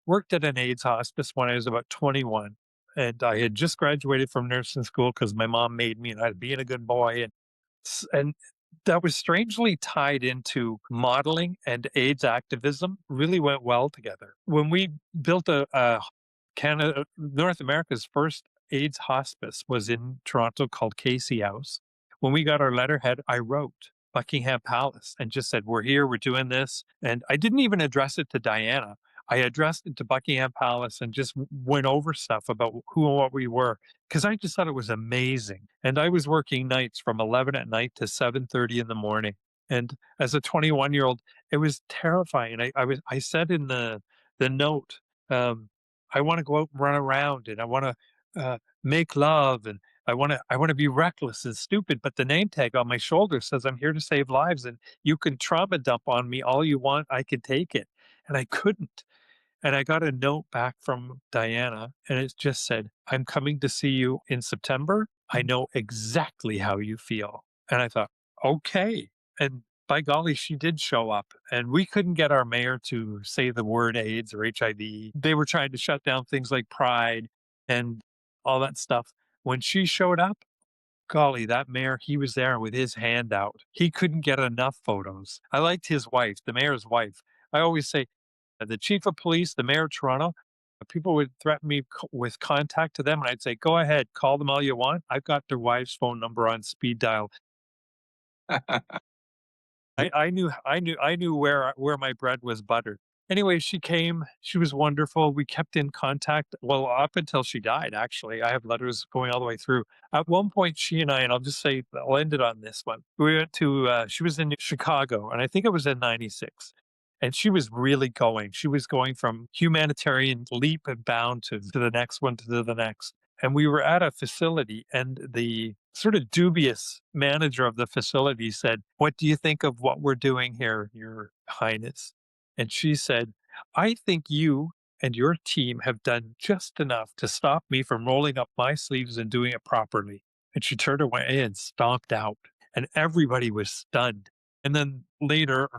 worked at an AIDS hospice when I was about 21, and I had just graduated from nursing school because my mom made me, and I was being a good boy, and that was strangely tied into modeling, and AIDS activism really went well together. When we built a Canada, North America's first AIDS hospice was in Toronto called Casey House. When we got our letterhead, I wrote Buckingham Palace and just said, "We're here, we're doing this." And I didn't even address it to Diana. I addressed it to Buckingham Palace and just went over stuff about who and what we were because I just thought it was amazing. And I was working nights from 11 at night to 7:30 in the morning. And as a 21-year-old, it was terrifying. I said in the note, um, I want to go out and run around and I want to make love and I want to be reckless and stupid. But the name tag on my shoulder says I'm here to save lives, and you can trauma dump on me all you want. I can take it, and I couldn't. And I got a note back from Diana, and it just said, I'm coming to see you in September. I know exactly how you feel. And I thought, okay. And by golly, she did show up. And we couldn't get our mayor to say the word AIDS or HIV. They were trying to shut down things like Pride and all that stuff. When she showed up, golly, that mayor, he was there with his hand out. He couldn't get enough photos. I liked his wife, the mayor's wife. I always say, the chief of police, the mayor of Toronto, people would threaten me with contact to them, and I'd say, "Go ahead, call them all you want. I've got their wife's phone number on speed dial." I knew where my bread was buttered. Anyway, she came. She was wonderful. We kept in contact. Well, up until she died, actually. I have letters going all the way through. At one point, she and I, and I'll just say, I'll end it on this one. We went to, she was in Chicago, and I think it was in 96. And she was really going. She was going from humanitarian leap and bound to the next one, to the next. And we were at a facility, and the sort of dubious manager of the facility said, "What do you think of what we're doing here, Your Highness?" And she said, "I think you and your team have done just enough to stop me from rolling up my sleeves and doing it properly." And she turned away and stomped out, and everybody was stunned. And then later,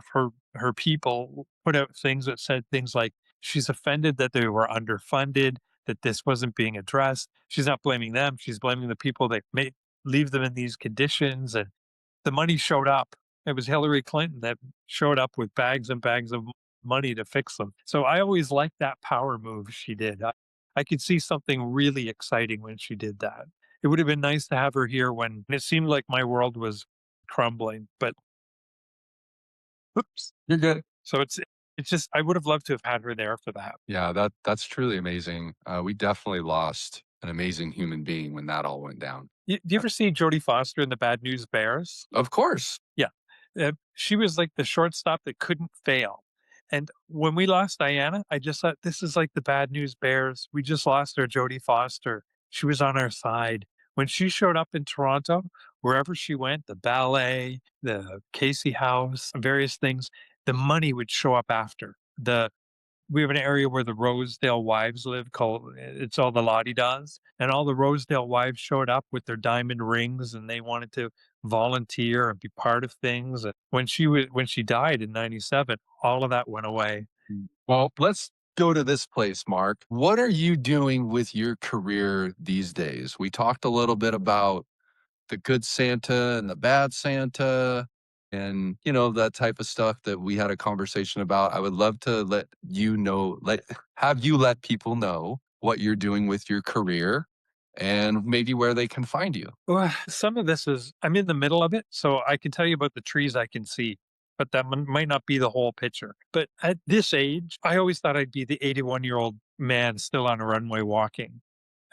her people put out things that said things like, she's offended that they were underfunded, that this wasn't being addressed. She's not blaming them. She's blaming the people that may leave them in these conditions. And the money showed up. It was Hillary Clinton that showed up with bags and bags of money to fix them. So I always liked that power move she did. I could see something really exciting when she did that. It would have been nice to have her here when it seemed like my world was crumbling, but oops. You're good. So it's just I would have loved to have had her there for that. Yeah, that's truly amazing. We definitely lost an amazing human being when that all went down. Do you ever see Jodie Foster in the Bad News Bears? Of course. Yeah. She was like the shortstop that couldn't fail. And when we lost Diana, I just thought, this is like the Bad News Bears. We just lost our Jodie Foster. She was on our side. When she showed up in Toronto, wherever she went, the ballet, the Casey House, various things, the money would show up after. we have an area where the Rosedale wives live called it's all the Lottie Daws, and all the Rosedale wives showed up with their diamond rings, and they wanted to volunteer and be part of things. And when she died in '97, all of that went away. Well, let's go to this place, Mark. What are you doing with your career these days? We talked a little bit about the good Santa and the bad Santa and, that type of stuff that we had a conversation about. I would love to have you let people know what you're doing with your career and maybe where they can find you. Well, some of this is I'm in the middle of it, so I can tell you about the trees I can see, but that might not be the whole picture. But at this age, I always thought I'd be the 81-year-old man still on a runway walking,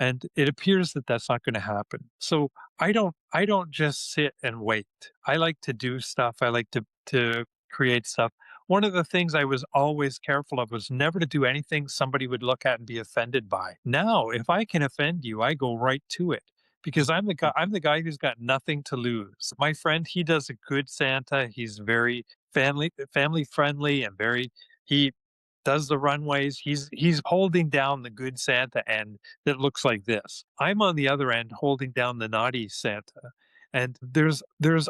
and it appears that that's not going to happen. So I don't just sit and wait. I like to do stuff. I like to create stuff. One of the things I was always careful of was never to do anything somebody would look at and be offended by. Now, if I can offend you, I go right to it because I'm the guy who's got nothing to lose. My friend, he does a good Santa. He's very family friendly and very he does the runways. He's holding down the good Santa end that looks like this. I'm on the other end holding down the naughty Santa. And there's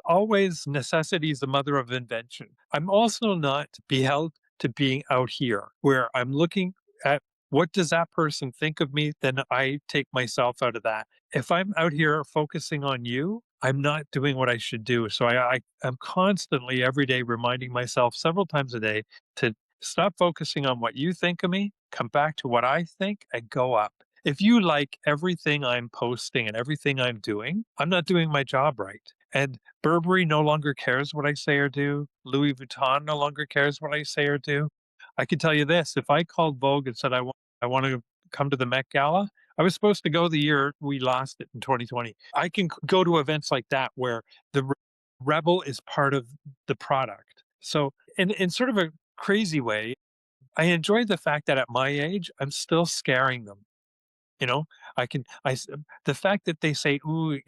always necessity is the mother of invention. I'm also not beheld to being out here where I'm looking at what does that person think of me? Then I take myself out of that. If I'm out here focusing on you, I'm not doing what I should do. So I am constantly every day reminding myself several times a day to stop focusing on what you think of me, come back to what I think, and go up. If you like everything I'm posting and everything I'm doing, I'm not doing my job right. And Burberry no longer cares what I say or do. Louis Vuitton no longer cares what I say or do. I can tell you this: if I called Vogue and said I want to come to the Met Gala, I was supposed to go the year we lost it in 2020. I can go to events like that where the rebel is part of the product. So, in sort of a crazy way, I enjoy the fact that at my age, I'm still scaring them. You know, I can, I, s- the fact that they say, ooh,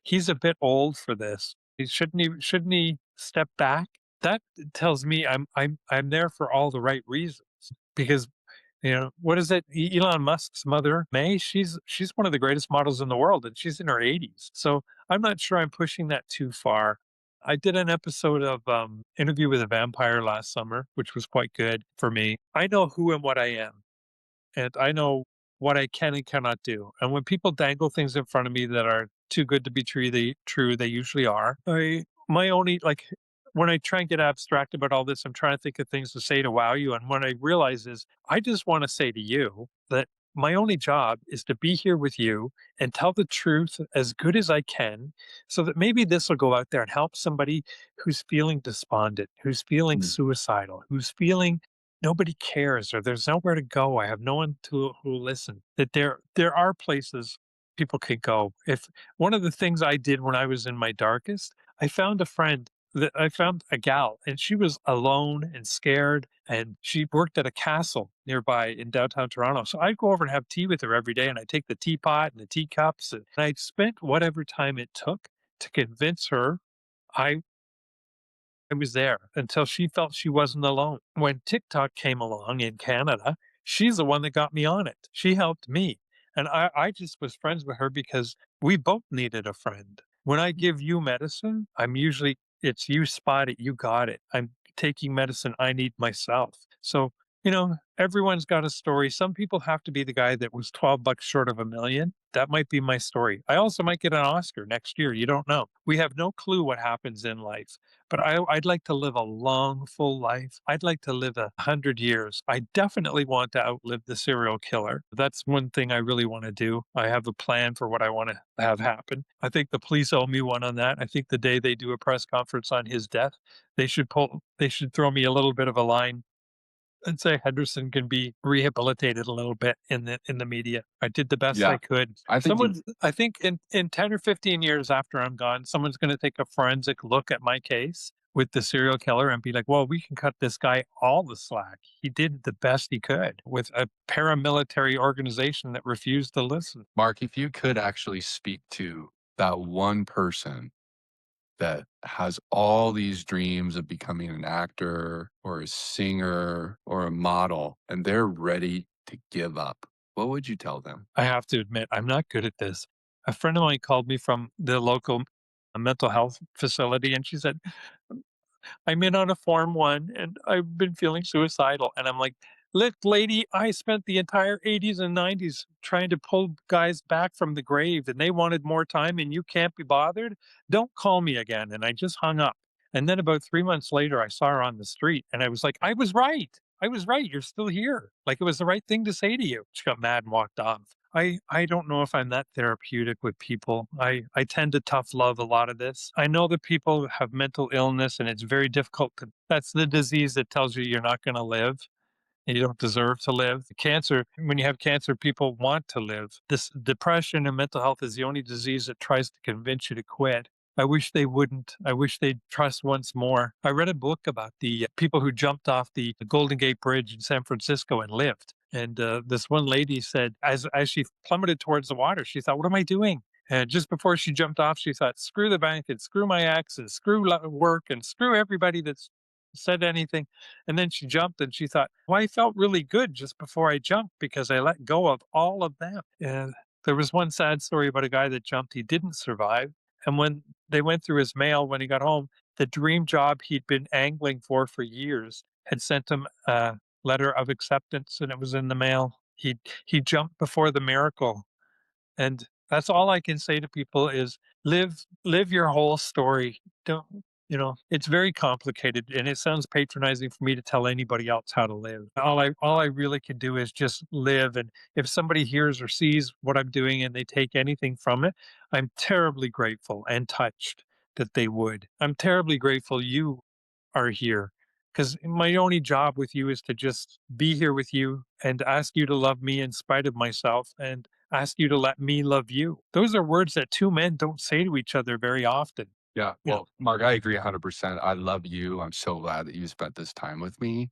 he's a bit old for this. Shouldn't he step back? That tells me I'm there for all the right reasons because what is it? Elon Musk's mother, May, she's one of the greatest models in the world and she's in her 80s. So I'm not sure I'm pushing that too far. I did an episode of Interview with a Vampire last summer, which was quite good for me. I know who and what I am and I know what I can and cannot do. And when people dangle things in front of me that are too good to be true, they usually are. My only like when I try and get abstract about all this, I'm trying to think of things to say to wow you. And what I realize is I just want to say to you that my only job is to be here with you and tell the truth as good as I can so that maybe this will go out there and help somebody who's feeling despondent, who's feeling Mm. suicidal, who's feeling nobody cares or there's nowhere to go. I have no one to who will listen. That there are places people can go. If one of the things I did when I was in my darkest, I found a friend that I found a gal and she was alone and scared and she worked at a castle nearby in downtown Toronto. So I'd go over and have tea with her every day and I'd take the teapot and the teacups and I spent whatever time it took to convince her I I was there until she felt she wasn't alone. When TikTok came along in Canada, she's the one that got me on it. She helped me. And I just was friends with her because we both needed a friend. When I give you medicine, it's you spot it, you got it. I'm taking medicine I need myself. So, everyone's got a story. Some people have to be the guy that was 12 bucks short of a million. That might be my story. I also might get an Oscar next year. You don't know. We have no clue what happens in life. But I'd like to live a long, full life. I'd like to live 100 years. I definitely want to outlive the serial killer. That's one thing I really want to do. I have a plan for what I want to have happen. I think the police owe me one on that. I think the day they do a press conference on his death, they should throw me a little bit of a line and say Henderson can be rehabilitated a little bit in the media. I did the best I Yeah. could. I think you, I think in 10 or 15 years after I'm gone, someone's going to take a forensic look at my case with the serial killer and be like, well, we can cut this guy all the slack. He did the best he could with a paramilitary organization that refused to listen. Mark, if you could actually speak to that one person that has all these dreams of becoming an actor or a singer or a model, and they're ready to give up, what would you tell them? I have to admit, I'm not good at this. A friend of mine called me from the local mental health facility, and she said, I'm in on a Form 1 and I've been feeling suicidal. And I'm like, look, lady, I spent the entire 80s and 90s trying to pull guys back from the grave and they wanted more time and you can't be bothered. Don't call me again. And I just hung up. And then about 3 months later, I saw her on the street and I was like, I was right. I was right. You're still here. Like it was the right thing to say to you. She got mad and walked off. I don't know if I'm that therapeutic with people. I tend to tough love a lot of this. I know that people have mental illness and it's very difficult to that's the disease that tells you you're not going to live and you don't deserve to live. Cancer, when you have cancer, people want to live. This depression and mental health is the only disease that tries to convince you to quit. I wish they wouldn't. I wish they'd trust once more. I read a book about the people who jumped off the Golden Gate Bridge in San Francisco and lived. And this one lady said, as she plummeted towards the water, she thought, "What am I doing?" And just before she jumped off, she thought, "Screw the bank and screw my ex and screw work and screw everybody that's said anything." And then she jumped and she thought, well, I felt really good just before I jumped because I let go of all of them. And there was one sad story about a guy that jumped. He didn't survive. And when they went through his mail when he got home, the dream job he'd been angling for years had sent him a letter of acceptance and it was in the mail. He jumped before the miracle. And that's all I can say to people is live your whole story. Don't it's very complicated and it sounds patronizing for me to tell anybody else how to live. All I really can do is just live. And if somebody hears or sees what I'm doing and they take anything from it, I'm terribly grateful and touched that they would. I'm terribly grateful you are here because my only job with you is to just be here with you and ask you to love me in spite of myself and ask you to let me love you. Those are words that two men don't say to each other very often. Yeah, You know, well, Mark, I agree 100%. I love you. I'm so glad that you spent this time with me.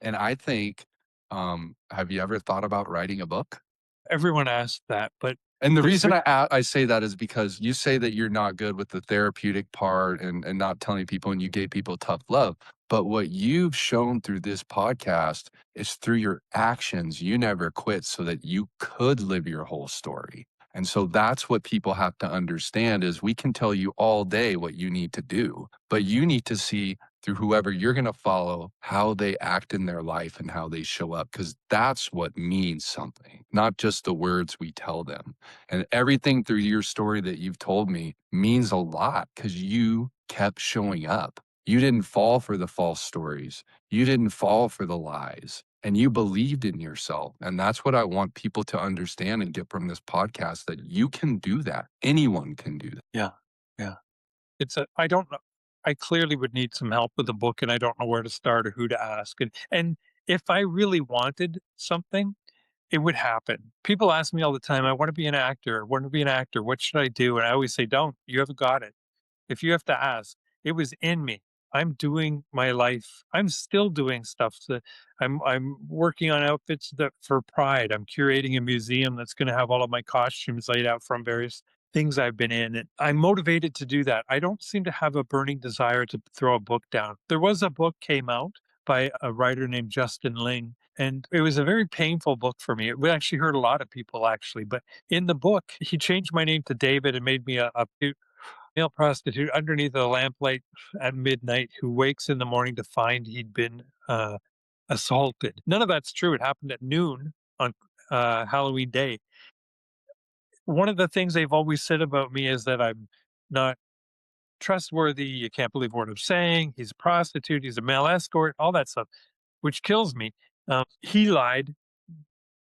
And I think, have you ever thought about writing a book? everyone asks that, but And the the reason I say that is because you say that you're not good with the therapeutic part and not telling people and you gave people tough love. But what you've shown through this podcast is through your actions, you never quit so that you could live your whole story. And so that's what people have to understand is we can tell you all day what you need to do, but you need to see through whoever you're going to follow how they act in their life and how they show up because that's what means something, not just the words we tell them. And everything through your story that you've told me means a lot because you kept showing up. You didn't fall for the false stories. You didn't fall for the lies. And you believed in yourself. And that's what I want people to understand and get from this podcast that you can do that. Anyone can do that. yeah, yeah. I don't know. I clearly would need some help with the book and I don't know where to start or who to ask. And if I really wanted something, it would happen. People ask me all the time, I want to be an actor. I want to be an actor. What should I do? And I always say, don't. You haven't got it. If you have to ask, it was in me. I'm doing my life. I'm still doing stuff that I'm working on outfits that for Pride. I'm curating a museum that's going to have all of my costumes laid out from various things I've been in. And I'm motivated to do that. I don't seem to have a burning desire to throw a book down. There was a book came out by a writer named Justin Ling. And it was a very painful book for me. We actually hurt a lot of people, actually. But in the book, he changed my name to David and made me a male prostitute underneath a lamplight at midnight who wakes in the morning to find he'd been assaulted. None of that's true. It happened at noon on Halloween day. One of the things they've always said about me is that I'm not trustworthy. You can't believe what I'm saying. He's a prostitute. He's a male escort. All that stuff, which kills me. He lied.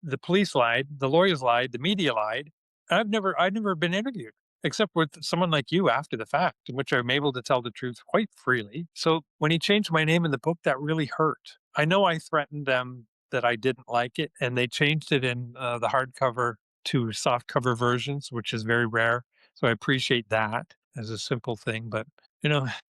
The police lied. The lawyers lied. The media lied. I've never been interviewed except with someone like you after the fact, in which I'm able to tell the truth quite freely. So when he changed my name in the book, that really hurt. I know I threatened them that I didn't like it, and they changed it in the hardcover to soft cover versions, which is very rare. So I appreciate that as a simple thing. But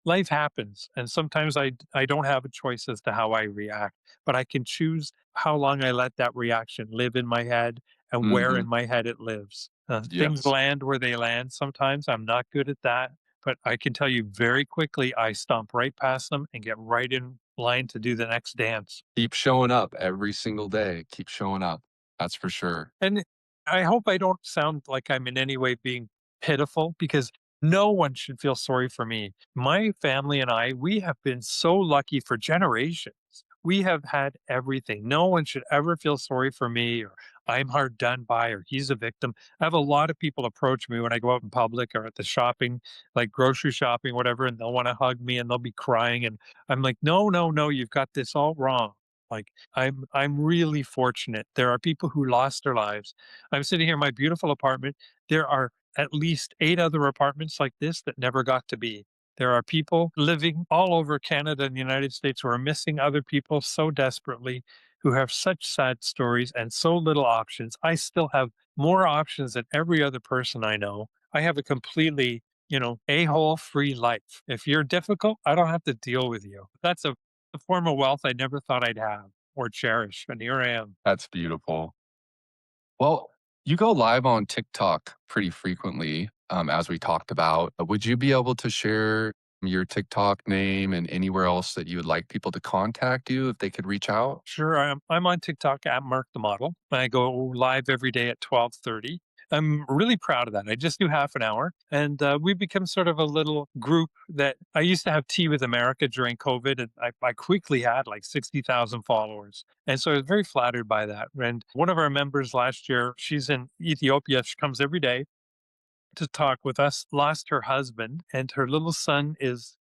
life happens, and sometimes I don't have a choice as to how I react, but I can choose how long I let that reaction live in my head and where Hmm. in my head it lives. Things Yes. land where they land sometimes. I'm not good at that. But I can tell you very quickly, I stomp right past them and get right in line to do the next dance. Keep showing up every single day. Keep showing up. That's for sure. And I hope I don't sound like I'm in any way being pitiful because no one should feel sorry for me. My family and I, we have been so lucky for generations. We have had everything. No one should ever feel sorry for me or I'm hard done by or he's a victim. I have a lot of people approach me when I go out in public or at the shopping, like grocery shopping, whatever, and they'll want to hug me and they'll be crying. And I'm like, no, no, no, you've got this all wrong. Like I'm really fortunate. There are people who lost their lives. I'm sitting here in my beautiful apartment. There are at least 8 other apartments like this that never got to be. There are people living all over Canada and the United States who are missing other people so desperately, who have such sad stories and so little options. I still have more options than every other person I know. I have a completely, a-hole free life. If you're difficult, I don't have to deal with you. That's a form of wealth I never thought I'd have or cherish, and here I am. That's beautiful. Well, you go live on TikTok pretty frequently, as we talked about. Would you be able to share your TikTok name and anywhere else that you would like people to contact you if they could reach out? Sure, I'm on TikTok at Mark the Model. I go live every day at 12:30. I'm really proud of that. I just do half an hour, and we've become sort of a little group that I used to have tea with America during COVID, and I quickly had like 60,000 followers. And so I was very flattered by that. And one of our members last year, she's in Ethiopia. She comes every day to talk with us, lost her husband, and her little son his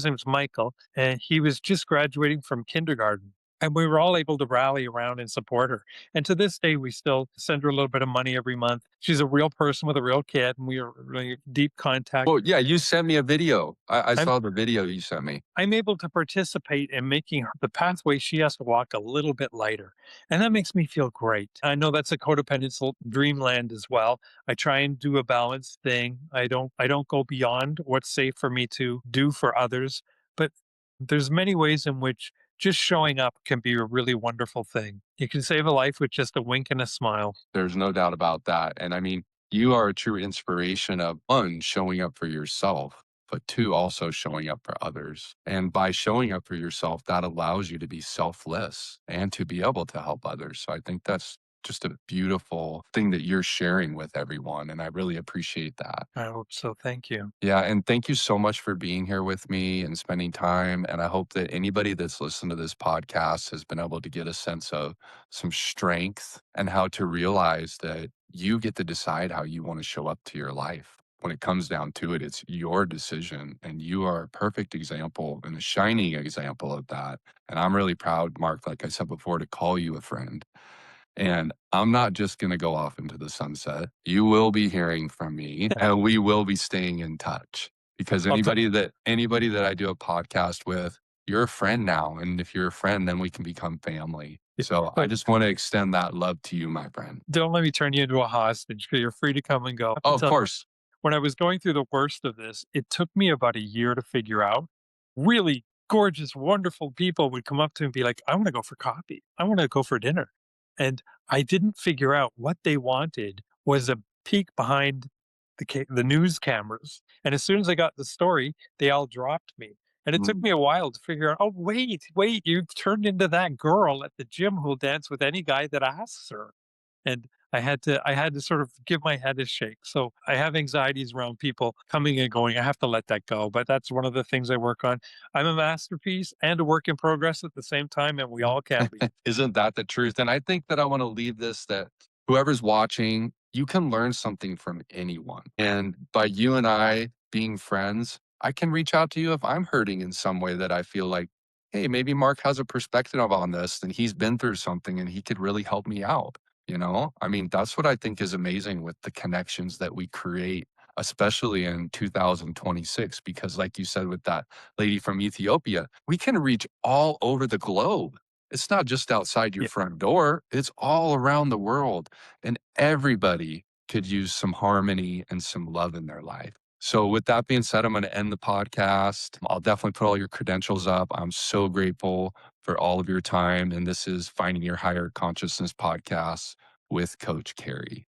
name's Michael, and he was just graduating from kindergarten. And we were all able to rally around and support her. And to this day, we still send her a little bit of money every month. She's a real person with a real kid, and we are really deep contact. Well, yeah, you sent me a video. I I'm saw the video you sent me. I'm able to participate in making the pathway she has to walk a little bit lighter. And that makes me feel great. I know that's a codependent dreamland as well. I try and do a balanced thing. I don't go beyond what's safe for me to do for others, but there's many ways in which just showing up can be a really wonderful thing. You can save a life with just a wink and a smile. There's no doubt about that. And I mean, you are a true inspiration of one, showing up for yourself, but two, also showing up for others. And by showing up for yourself, that allows you to be selfless and to be able to help others. So I think that's just a beautiful thing that you're sharing with everyone. And I really appreciate that. I hope so. Thank you. Yeah, and thank you so much for being here with me and spending time. And I hope that anybody that's listened to this podcast has been able to get a sense of some strength and how to realize that you get to decide how you want to show up to your life. When it comes down to it, it's your decision, and you are a perfect example and a shining example of that. And I'm really proud, Mark, like I said before, to call you a friend. And I'm not just going to go off into the sunset. You will be hearing from me and we will be staying in touch because I'll t- anybody that I do a podcast with, you're a friend now. And if you're a friend, then we can become family. So I but just want to extend that love to you, my friend. don't let me turn you into a hostage because you're free to come and go. Oh, of course. When I was going through the worst of this, it took me about a year to figure out. Really gorgeous, wonderful people would come up to me and be like, I want to go for coffee. I want to go for dinner. And I didn't figure out what they wanted was a peek behind the news cameras. And as soon as I got the story, they all dropped me. And it took me a while to figure out, oh, wait, you've turned into that girl at the gym who'll dance with any guy that asks her. And I had to sort of give my head a shake. So I have anxieties around people coming and going. I have to let that go. But that's one of the things I work on. I'm a masterpiece and a work in progress at the same time, and we all can be. Isn't that the truth? And I think that I want to leave this that whoever's watching, you can learn something from anyone. And by you and I being friends, I can reach out to you if I'm hurting in some way that I feel like, hey, maybe Mark has a perspective on this and he's been through something and he could really help me out. I mean, that's what I think is amazing with the connections that we create, especially in 2026, because like you said, with that lady from Ethiopia, we can reach all over the globe. It's not just outside your Yeah. front door, it's all around the world. And everybody could use some harmony and some love in their life. So, with that being said, I'm going to end the podcast. I'll definitely put all your credentials up. I'm so grateful for all of your time. And this is Finding Your Higher Consciousness podcast with Coach Carey.